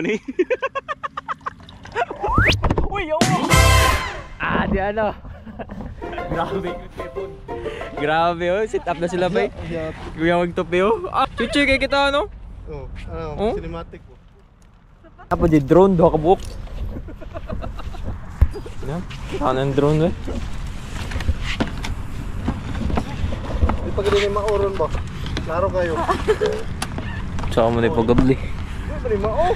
Ni. Uy, yo. Di ano. Grabe. Grabe oh, sit up na sila bay. Kuya magtupi oh. Chuchi kay kita ano? Cinematic po. Apa di drone do ka buok. Saan ang drone eh? Di pag rin mauron ba? Klaro kayo. Saan mo na ipagabli? Di mao.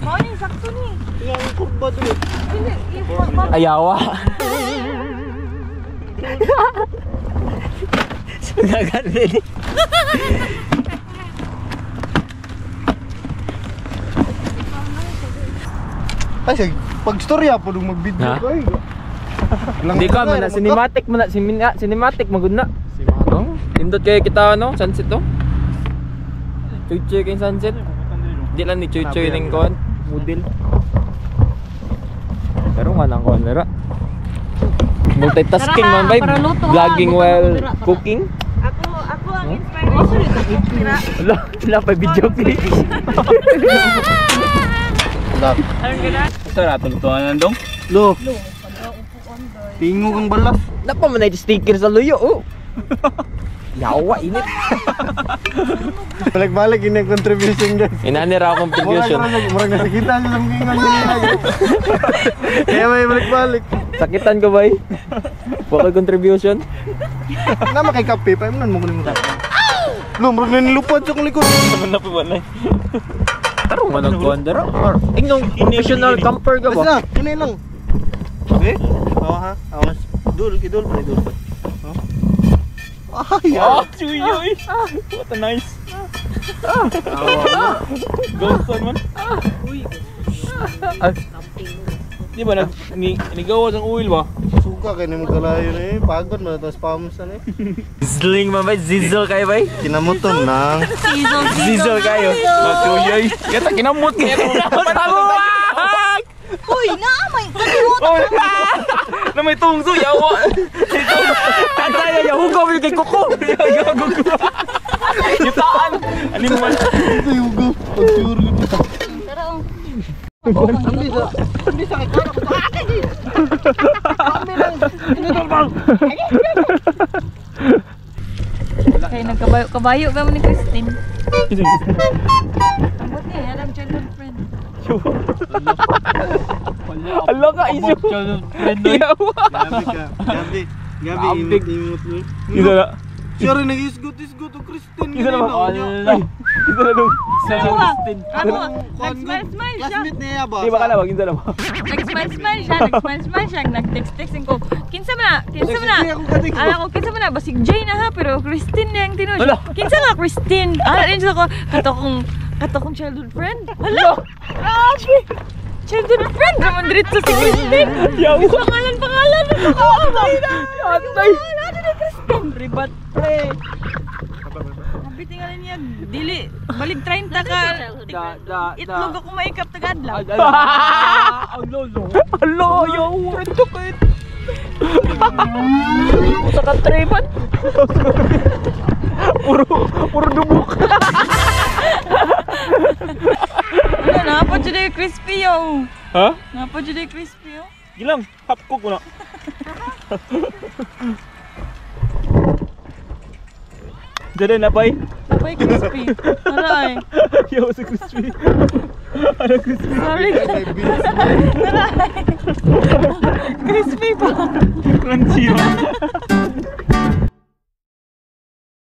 Mau ni sakto ni. Yang kurba dulu. Ayawa. Sunagan din. Ay, pag storya po nung mag-video ko eh. Hindi ka man na cinematic man na cinematic magud na. Oh, indot kay kita ano, sunset to. Chuchoy kay sunset. Di lang ni chuchoy ning kon, model. Pero nga nang kon dira. Multitasking man bay, vlogging while cooking. Ako ang inspiration. Wala pa video clip. Anong gana? Ito na tuntuan nandong. Lo. Tingog ang balas. Napa man ay sticker sa luyo oh. Yawa init. Balik-balik ini contribution guys. Inani ra akong contribution. Murag nakikita sa gingan nila. Kaya may balik-balik. Sakitan ko bay. Bakal contribution. Na makay kape pa man mo kunin mo. Lo, murag na nilupad sa kong likod. Naman na pa ba na? Tarong man nagkuhan dara. Ingnong professional camper ka ba? Basta, ini lang. Okay? Ha? Awas. Idol pa. Ay, chuyoy. What a nice. Ghost man. Uy. Di ba nigawas ang oil ba? suka kay nimo kalayo na eh. Pagod man tas pams na eh. Sizzling man ba? Zizzle kayo ba? Kinamuton nang. Zizzle kayo. Matuyoy. Kata kinamot kaya. Patawag! Uy, naamay! Kalimutan ko! Na may tungso, yawa! Tanda na, yahugaw yung kay Kuko! Yahugaw ko! Yutaan! Ano mo man? Ito yugo. Pag-sure ko dito. Tara oh. Hindi sa kay Kara ko. Kami lang. Inidol bang? Kaya nagkabayo ka mo ni Christine. Ambot niya, alam childhood friend. Ala ka, isyo! Yawa! Gabi, imot mo. Isa na. Siya rin nag-isgot-isgot o Christine. Isa na ba? Ala! Isa na nung. Ano? Nag-smile-smile siya. Classmate niya ba? Di ba ka na ba? Isa na ba? Nag-smile-smile siya. Nag-text-texting ko. Kinsa mo na? Ala ko, kinsa mo na? Basig Jay na ha, pero Christine na yung tinuod. Kinsa nga Christine? Ala din sa ko, katokong childhood friend. Hala! Grabe! Childhood friend naman dito si Christine. Pangalan. Atay na! Atay! Ano na Christine? Ribat pre! Sabi tingnan niya, dili, balik 30 ka. Itlog ako maikap tagadlaw. Ang lolo. Alo, yaw! Ito kayo. Sa katreman. Puro dubok. Ano, napad dyan yung crispy yo. Ha? Napad dyan yung crispy yo. Gilang, hapko ko na. Diyan na bay. Sabay crispy. Aray. Yaw sa crispy. Ano crispy? Sorry. Aray. Crispy pa. Crunchy man.